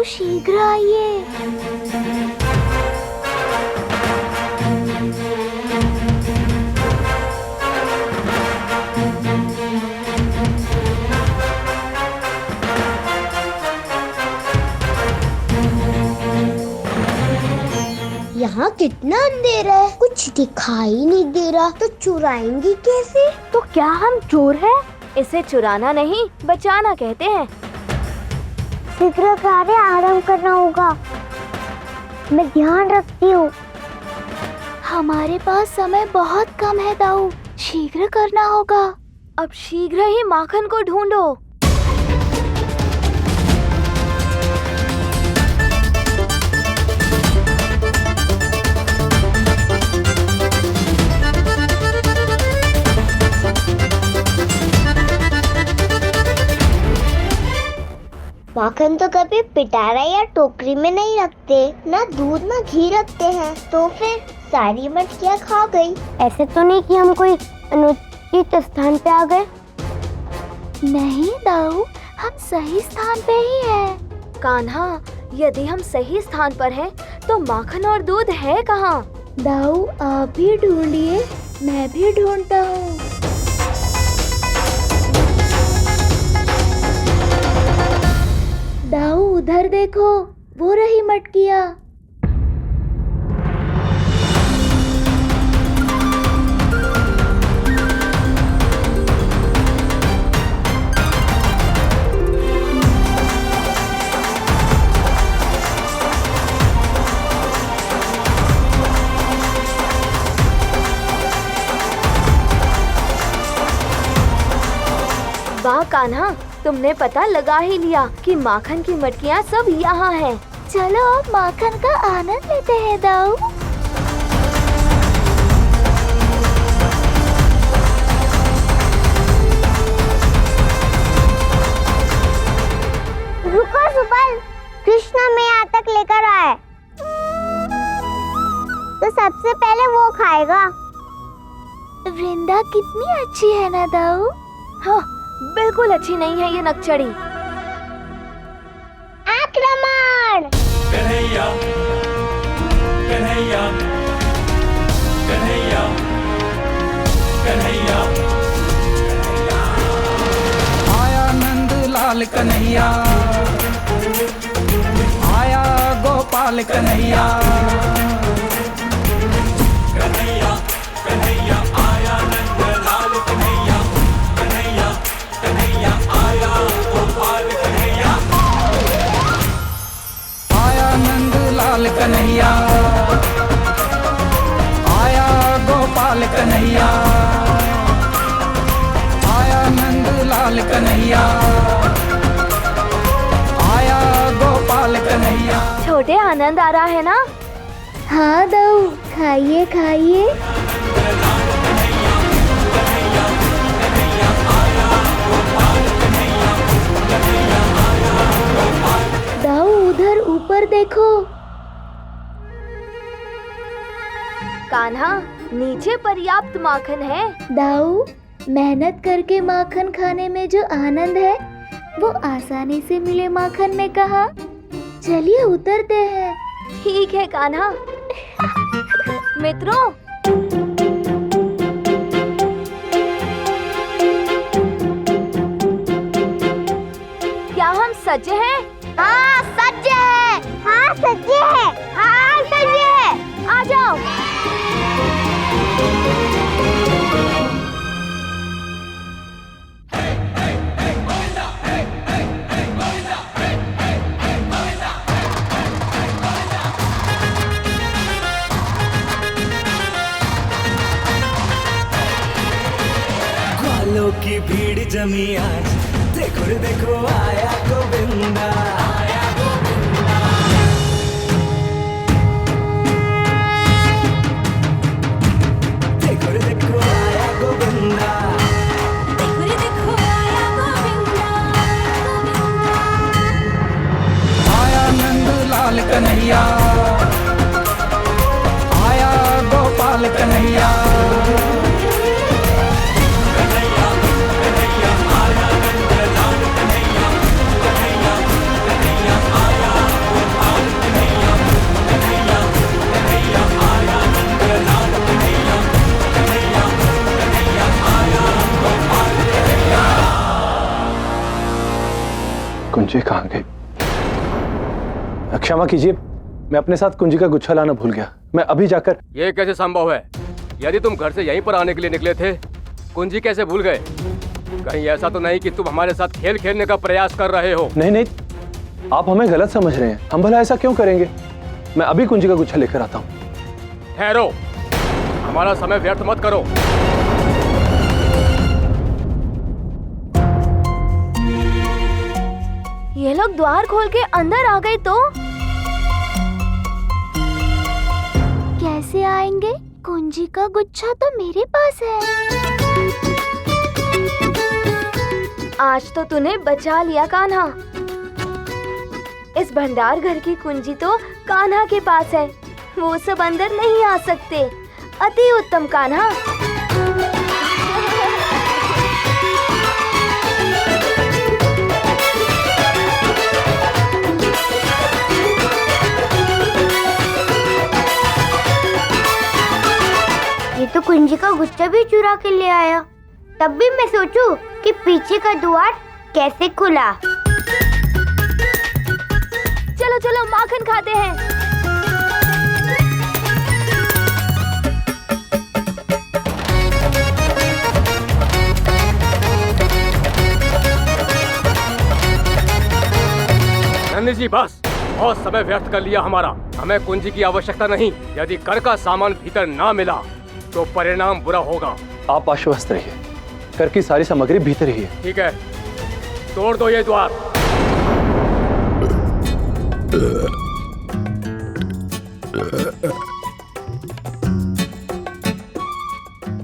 शीघ्र आइए। यहाँ कितना अंधेरा है, कुछ दिखाई नहीं दे रहा, तो चुराएंगी कैसे? तो क्या हम चोर हैं? इसे चुराना नहीं, बचाना कहते हैं। शीघ्र कार्य आरंभ करना होगा। मैं ध्यान रखती हूँ। हमारे पास समय बहुत कम है दाऊ, शीघ्र करना होगा। अब शीघ्र ही माखन को ढूंढो। माखन तो कभी पिटारा या टोकरी में नहीं रखते, ना दूध ना घी रखते हैं, तो फिर सारी मटकियाँ खा गई। ऐसे तो नहीं कि हम कोई अनुचित स्थान पे आ गए? नहीं दाऊ, हम सही स्थान पे ही हैं। कान्हा, यदि हम सही स्थान पर हैं, तो माखन और दूध है कहाँ? दाऊ आप भी ढूंढिए, मैं भी ढूंढता हूँ। दाऊ उधर देखो, वो रही मटकियाँ। वाह कान्हा, तुमने पता लगा ही लिया कि माखन की मटकियाँ सब यहाँ हैं। चलो अब माखन का आनंद लेते हैं दाऊ। रुको सुबल, कृष्णा मैं यहाँ तक लेकर आए, तो सबसे पहले वो खाएगा। वृंदा कितनी अच्छी है ना दाऊ? हाँ, बिल्कुल अच्छी नहीं है ये नक्चड़ी। आक्रमण! कन्हैया, कन्हैया, कन्हैया, कन्हैया, आया नंद लाल कन्हैया, आया गोपाल कन्हैया, कन्हैया, कन्हैया, आया नंद लाल कन्हैया, कन्हैया, कन्हैया, आया गोपाल कन्हैया, आया नंद लाल कन्हैया, आया गोपाल कन्हैया, आया नंद लाल कन्हैया, आया गोपाल कन्हैया। छोटे आनंद आ रहा है ना? हाँ दाऊ, खाइए खाइए। दाऊ उधर ऊपर देखो। कान्हा, नीचे पर्याप्त माखन है। दाऊ, मेहनत करके माखन खाने में जो आनंद है, वो आसानी से मिले माखन में कहाँ? चलिए उतरते हैं। ठीक है कान्हा। मित्रों, क्या हम सज्ज हैं? हाँ सज्ज है, हाँ सज्ज है, हाँ सज्ज है। आ जाओ। ग्वालों की भीड़ जमी आज, देखो रे देखो आया गोविंदा, आया गोविंदा। देखो रे देखो आया गोविंदा, देखो रे देखो आया गोविंदा, आया नंद लाल कन्हैया, आया गोपाल कन्हैया, कन्हैया, कन्हैया, आया नंद लाल कन्हैया, कुंजी कहाँ गई? क्षमा कीजिए, मैं अपने साथ कुंजी का गुच्छा लाना भूल गया। मैं अभी जाकर। ये कैसे संभव है? यदि तुम घर से यहीं पर आने के लिए निकले थे, कुंजी कैसे भूल गए? कहीं ऐसा तो नहीं कि तुम हमारे साथ खेल खेलने का प्रयास कर रहे हो? नहीं नहीं, आप हमें गलत समझ रहे हैं। हम भला ऐसा क्यों करेंगे? मैं अभी कुंजी का गुच्छा लेकर आता हूँ। ठहरो, हमारा समय व्यर्थ मत करो। ये लोग द्वार खोल के अंदर आ गए तो कैसे आएंगे? कुंजी का गुच्छा तो मेरे पास है। आज तो तूने बचा लिया कान्हा। इस भंडार घर की कुंजी तो कान्हा के पास है, वो सब अंदर नहीं आ सकते। अति उत्तम कान्हा। ये तो कुंजी का गुच्छा भी चुरा के ले आया। तब भी मैं सोचूं कि पीछे का द्वार कैसे खुला। चलो चलो माखन खाते हैं। नंदी जी बस, बहुत समय व्यर्थ कर लिया हमारा। हमें कुंजी की आवश्यकता नहीं। यदि कर का सामान भीतर ना मिला तो परिणाम बुरा होगा। आप आश्वस्त रहिए, कर की सारी सामग्री भीतर ही है। ठीक है, तोड़ दो ये द्वार।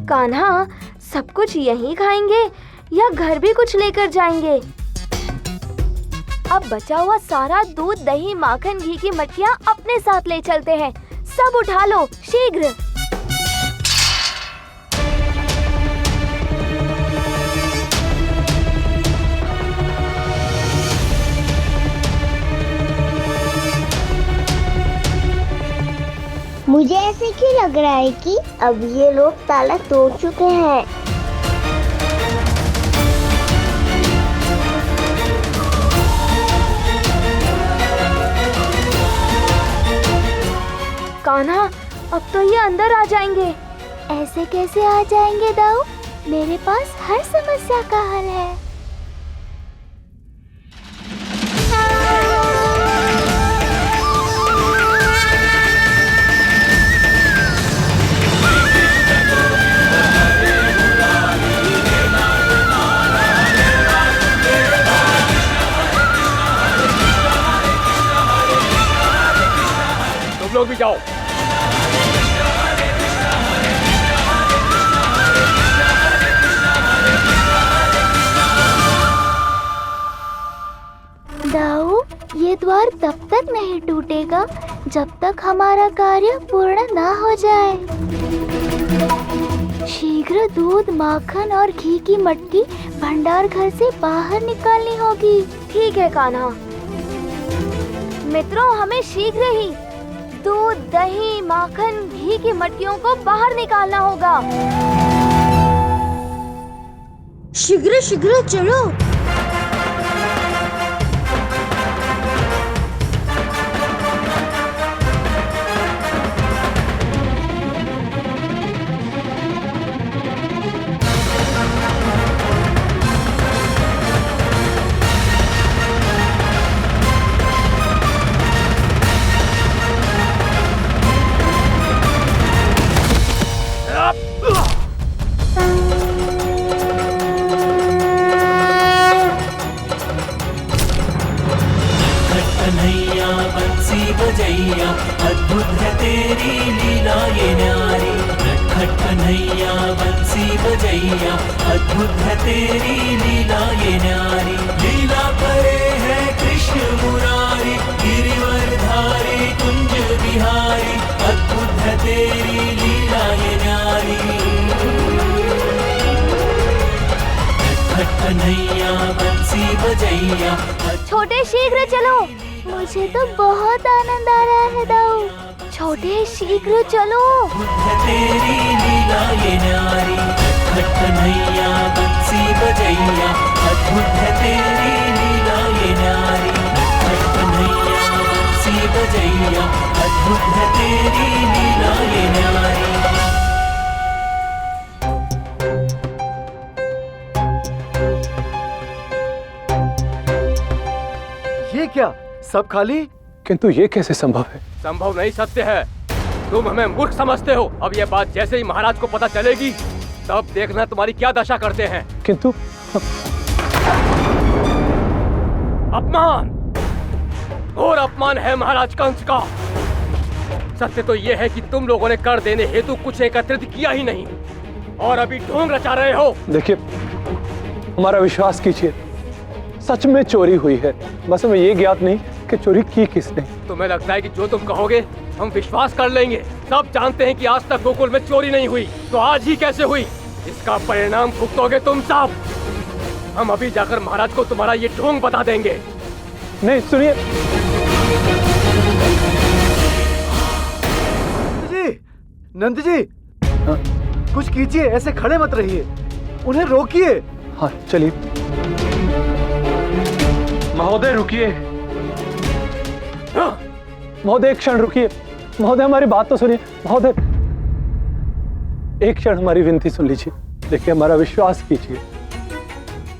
कान्हा, सब कुछ यहीं खाएंगे या घर भी कुछ लेकर जाएंगे? अब बचा हुआ सारा दूध, दही, माखन, घी की मटकियाँ अपने साथ ले चलते हैं। सब उठा लो शीघ्र। मुझे ऐसे क्यों लग रहा है कि अब ये लोग ताला तोड़ चुके हैं। कान्हा, अब तो ये अंदर आ जाएंगे। ऐसे कैसे आ जाएंगे दाऊ? मेरे पास हर समस्या का हल है। तुम लोग भी जाओ। दाऊ, ये द्वार तब तक नहीं टूटेगा जब तक हमारा कार्य पूर्ण ना हो जाए। शीघ्र दूध, माखन और घी की मटकी भंडार घर से बाहर निकालनी होगी। ठीक है कान्हा। मित्रों, हमें शीघ्र ही दूध, दही, माखन, घी की मटकियों को बाहर निकालना होगा। शीघ्र शीघ्र चलो। कन्हैया बंसी बजैया, अद्भुत है तेरी लीला ये न्यारी। नटखट कन्हैया बंसी बजैया, अद्भुत है तेरी लीला ये न्यारी। लीला करे है कृष्ण मुरारी, गिरिवरधारी कुंज बिहारी। अद्भुत है तेरी लीला ये न्यारी। नटखट कन्हैया बंसी बजैया। छोटे, शीघ्र चलो। मुझे तो बहुत आनंद आ रहा है दाऊ। छोटे, शीघ्र चलो। तेरी लीला ये न्यारी। नटखट कन्हैया बंसी बजैया, अद्भुत है तेरी लीला ये न्यारी। अद्भुत है तेरी लीला ये न्यारी। ये क्या, सब खाली? किंतु ये कैसे संभव है? संभव नहीं, सत्य है। तुम हमें मूर्ख समझते हो। अब ये बात जैसे ही महाराज को पता चलेगी तब देखना तुम्हारी क्या दशा करते हैं। किंतु अपमान, और अपमान है महाराज कंस का। सत्य तो ये है कि तुम लोगों ने कर देने हेतु कुछ एकत्रित किया ही नहीं और अभी ढोंग रचा रहे हो। देखिए, हमारा विश्वास कीजिए, सच में चोरी हुई है। बस हमें ये ज्ञात नहीं कि चोरी की किसने। तुम्हें लगता है कि जो तुम कहोगे हम विश्वास कर लेंगे? सब जानते हैं कि आज तक गोकुल में चोरी नहीं हुई, तो आज ही कैसे हुई? इसका परिणाम भुगतोगे तुम सब। हम अभी जाकर महाराज को तुम्हारा ये ढोंग बता देंगे। नहीं, सुनिए। नंद जी, हाँ? कुछ कीजिए, ऐसे खड़े मत रहिए, उन्हें रोकिए। हाँ, चलिए। महोदय रुकिए। महोदय एक क्षण रुकिए। महोदय हमारी बात तो सुनिए। महोदय एक क्षण हमारी विनती सुन लीजिए। देखिए, हमारा विश्वास कीजिए,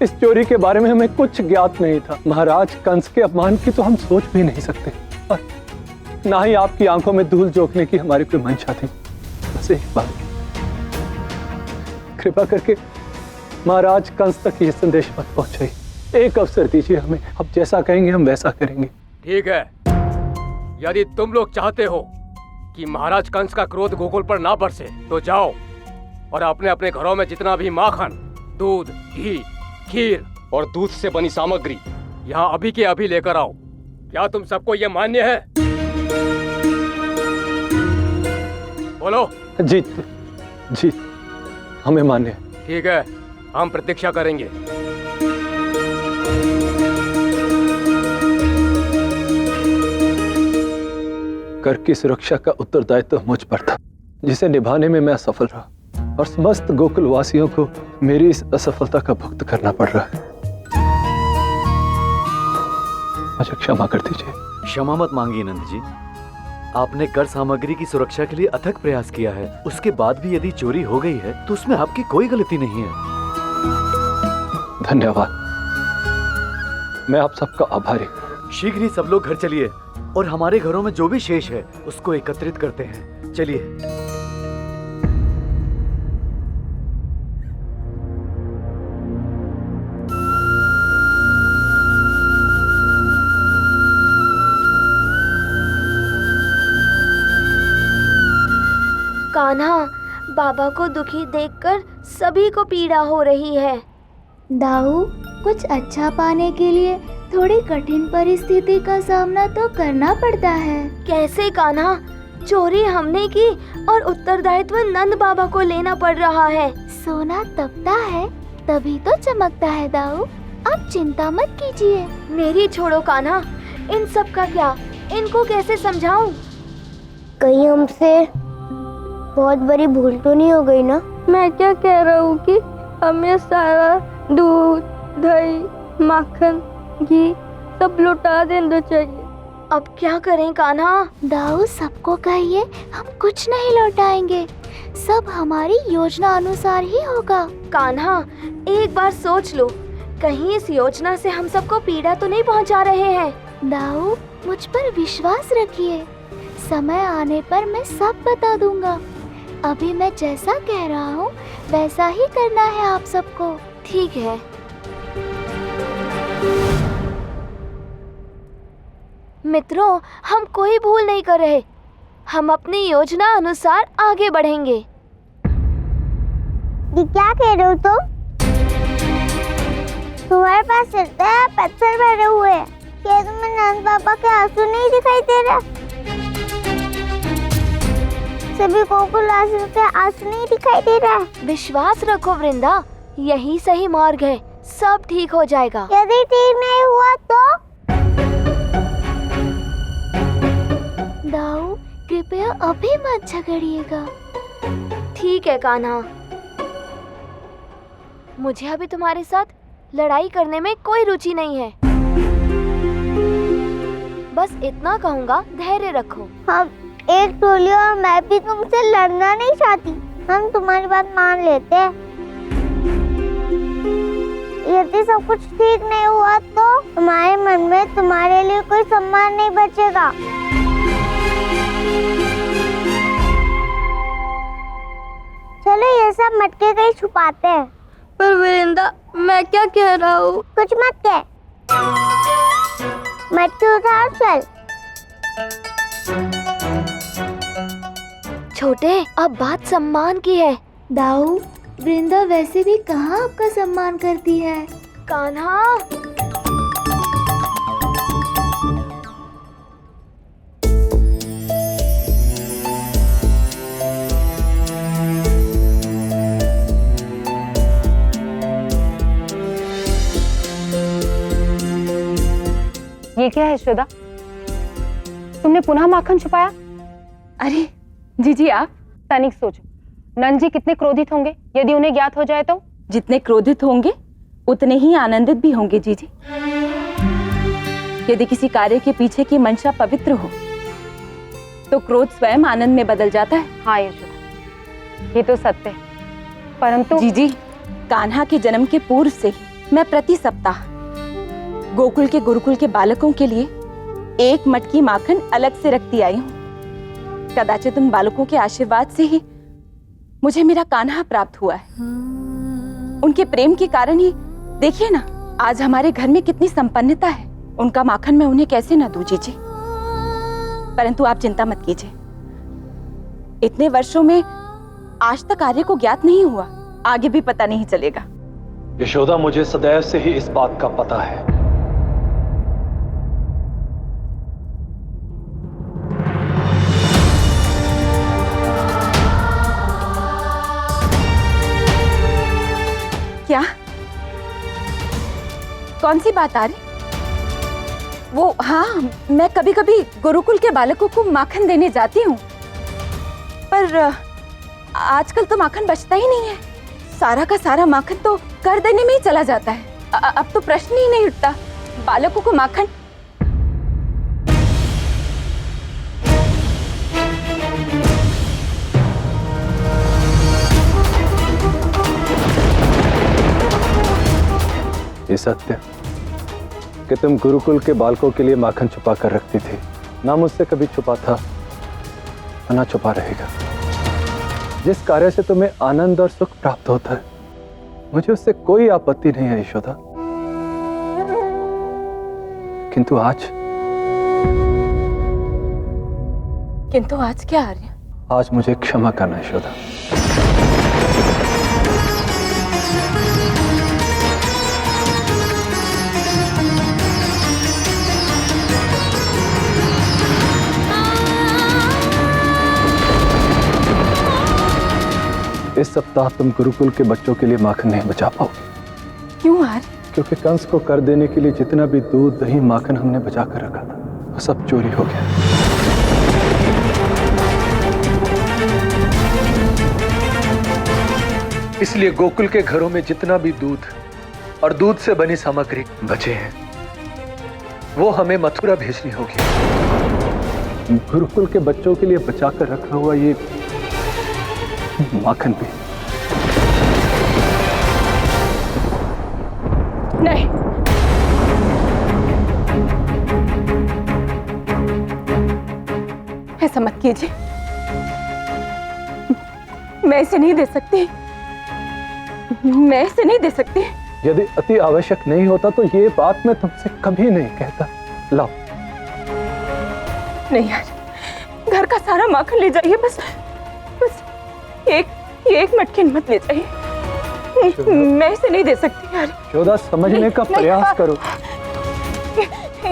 इस चोरी के बारे में हमें कुछ ज्ञात नहीं था। महाराज कंस के अपमान की तो हम सोच भी नहीं सकते और ना ही आपकी आंखों में धूल झोंकने की हमारी कोई मंशा थी। बस एक बात, कृपा करके महाराज कंस तक ये संदेश मत पहुंचाइए। एक अवसर दीजिए हमें, अब जैसा कहेंगे हम वैसा करेंगे। ठीक है, यदि तुम लोग चाहते हो कि महाराज कंस का क्रोध गोकुल पर ना बरसे तो जाओ और अपने अपने घरों में जितना भी माखन, दूध, घी, खीर और दूध से बनी सामग्री यहाँ अभी के अभी लेकर आओ। क्या तुम सबको ये मान्य है? बोलो। जी जी, हमें मान्य है। ठीक है, हम प्रतीक्षा करेंगे। कर की सुरक्षा का उत्तरदायित्व मुझ पर था, जिसे निभाने में मैं असफल रहा और समस्त गोकुल वासियों को मेरी इस असफलता का भुगत करना पड़ रहा है। मुझे क्षमा कर दीजिए। क्षमा मत मांगिए नंद जी, आपने कर सामग्री की सुरक्षा के लिए अथक प्रयास किया है। उसके बाद भी यदि चोरी हो गई है तो उसमें आपकी कोई गलती नहीं है। धन्यवाद, मैं आप सबका आभारी हूँ। शीघ्र ही सब लोग घर चलिए और हमारे घरों में जो भी शेष है उसको एकत्रित करते हैं। चलिए। कान्हा, बाबा को दुखी देखकर सभी को पीड़ा हो रही है। दाऊ, कुछ अच्छा पाने के लिए थोड़ी कठिन परिस्थिति का सामना तो करना पड़ता है। कैसे कान्हा? चोरी हमने की और उत्तरदायित्व नंद बाबा को लेना पड़ रहा है। सोना तपता है तभी तो चमकता है दाऊ, आप चिंता मत कीजिए। मेरी छोड़ो कान्हा, इन सब का क्या, इनको कैसे समझाऊं? कहीं हमसे बहुत बड़ी भूल तो नहीं हो गई ना? मैं क्या कह रहा हूँ कि हमें सारा दूध, दही, माखन, घी सब लौटा देना चाहिए। अब क्या करें कान्हा? दाऊ, सबको कहिए हम कुछ नहीं लौटाएंगे, सब हमारी योजना अनुसार ही होगा। कान्हा, एक बार सोच लो, कहीं इस योजना से हम सबको पीड़ा तो नहीं पहुंचा रहे हैं। दाऊ, मुझ पर विश्वास रखिए, समय आने पर मैं सब बता दूंगा। अभी मैं जैसा कह रहा हूँ वैसा ही करना है आप सबको। ठीक है। मित्रों, हम कोई भूल नहीं कर रहे, हम अपनी योजना अनुसार आगे बढ़ेंगे। ये क्या कह रहे हो तुम? तुम्हारे पास सिर है, पत्थर भरे हुए हैं। क्या तुम्हें नंद बाबा के आंसू नहीं दिखाई दे रहे? सभी गोकुलवासियों के आंसू नहीं दिखाई दे रहा है? विश्वास रखो वृंदा, यही सही मार्ग है, सब ठीक हो जाएगा। यदि ठीक नहीं हुआ तो? दाऊ, कृपया अभी मत झगड़िएगा। ठीक है कान्हा, मुझे अभी तुम्हारे साथ लड़ाई करने में कोई रुचि नहीं है। बस इतना कहूँगा, धैर्य रखो। एक टोली और मैं भी तुमसे लड़ना नहीं चाहती। हम तुम्हारी बात मान लेते हैं। यदि सब कुछ ठीक नहीं हुआ तो हमारे मन में तुम्हारे लिए कोई सम्मान नहीं बचेगा। चलो ये सब मटके कहीं छुपाते हैं। पर वृंदा, मैं क्या कह रहा हूँ? कुछ मत कह, मटके उठा और चल। छोटे, अब बात सम्मान की है। दाऊ, वृंदा वैसे भी कहाँ आपका सम्मान करती है। कान्हा, ये क्या है यशोदा? तुमने पुनः माखन छुपाया? अरे जीजी, आप तनिक सोचो, नंद जी कितने क्रोधित होंगे यदि उन्हें ज्ञात हो जाए तो। जितने क्रोधित होंगे उतने ही आनंदित भी होंगे जीजी। यदि किसी कार्य के पीछे की मंशा पवित्र हो तो क्रोध स्वयं आनंद में बदल जाता है। हाँ यशोदा, ये तो सत्य है, परंतु जीजी, कान्हा के जन्म के पूर्व से ही मैं प्रति सप्ताह गोकुल के गुरुकुल के बालकों के लिए एक मटकी माखन अलग से रखती आई हूँ। कदाचित उन बालकों के आशीर्वाद से ही मुझे मेरा कान्हा प्राप्त हुआ है। उनके प्रेम के कारण ही देखिए ना, आज हमारे घर में कितनी संपन्नता है। उनका माखन मैं उन्हें कैसे न दूं जीजी। परंतु आप चिंता मत कीजिए, इतने वर्षों में आज तक आर्य को ज्ञात नहीं हुआ, आगे भी पता नहीं चलेगा। यशोदा, मुझे सदैव से ही इस बात का पता है। क्या? कौन सी बात आ रही? वो हाँ, मैं कभी कभी गुरुकुल के बालकों को माखन देने जाती हूँ, पर आजकल तो माखन बचता ही नहीं है। सारा का सारा माखन तो कर देने में ही चला जाता है। अब तो प्रश्न ही नहीं उठता बालकों को माखन। ये सत्य कि तुम गुरुकुल के बालकों के लिए माखन छुपा कर रखती थी, ना मुझसे कभी छुपा था ना छुपा रहेगा। जिस कार्य से तुम्हें आनंद और सुख प्राप्त होता है, मुझे उससे कोई आपत्ति नहीं है यशोदा। किंतु आज क्या आर्य? आज मुझे क्षमा करना यशोदा। इस सप्ताह तुम गुरुकुल के बच्चों के लिए माखन नहीं बचा पाओगे। क्यों आर्य? क्योंकि कंस को कर देने के लिए जितना भी दूध, दही, माखन हमने बचा कर रखा था, वो सब चोरी हो गया। इसलिए गोकुल के घरों में जितना भी दूध और दूध से बनी सामग्री बचे हैं, वो हमें मथुरा भेजनी होगी। गुरुकुल के बच्चों के लिए बचा कर रखा हुआ ये माखन भी। नहीं, ऐसा मत कीजिए। मैं इसे नहीं दे सकती, मैं इसे नहीं दे सकती। यदि अति आवश्यक नहीं होता तो ये बात मैं तुमसे कभी नहीं कहता। लाओ। नहीं यार, घर का सारा माखन ले जाइए, बस एक मटकी मत ले जाइए। मैं इसे नहीं दे सकती यार। यशोदा, समझने का प्रयास करो।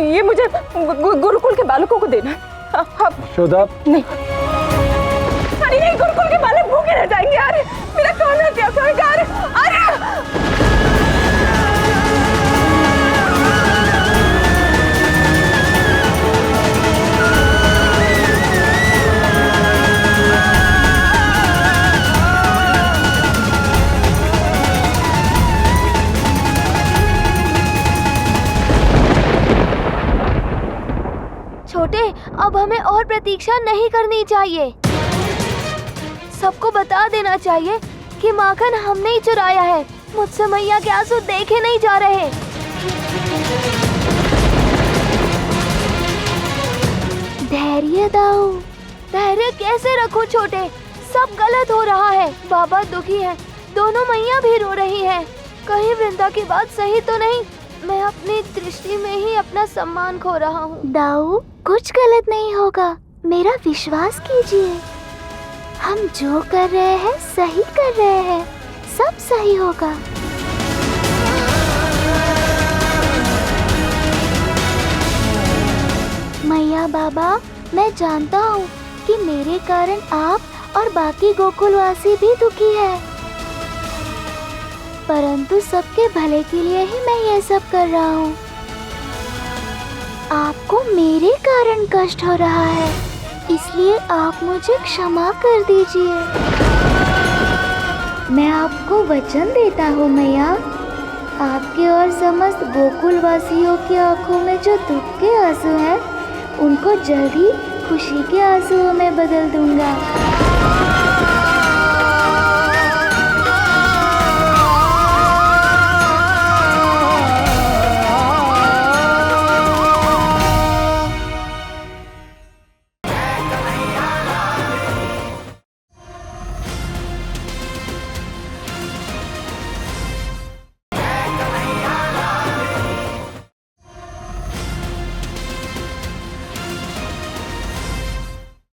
ये मुझे गुरुकुल के बालकों को देना। यशोदा, नहीं, अरे नहीं, गुरुकुल के बालक भूखे रह जाएंगे यार। मेरा कान्हा क्या करेगा? अरे छोटे, अब हमें और प्रतीक्षा नहीं करनी चाहिए। सबको बता देना चाहिए कि माखन हमने ही चुराया है। मुझसे मैया के आंसू देखे नहीं जा रहे। धैर्य दाऊ। धैर्य कैसे रखूं छोटे? सब गलत हो रहा है। बाबा दुखी है, दोनों मैया भी रो रही हैं। कहीं वृंदा की बात सही तो नहीं? मैं अपनी दृष्टि में ही अपना सम्मान खो रहा हूँ। दाऊ, कुछ गलत नहीं होगा, मेरा विश्वास कीजिए। हम जो कर रहे हैं सही कर रहे हैं, सब सही होगा। मैया बाबा, मैं जानता हूँ कि मेरे कारण आप और बाकी गोकुलवासी भी दुखी है, परंतु सबके भले के लिए ही मैं ये सब कर रहा हूँ। आपको मेरे कारण कष्ट हो रहा है, इसलिए आप मुझे क्षमा कर दीजिए। मैं आपको वचन देता हूँ मैया, आपके और समस्त गोकुलवासियों की आंखों में जो दुख के आंसू हैं, उनको जल्द ही खुशी के आंसुओं में बदल दूंगा।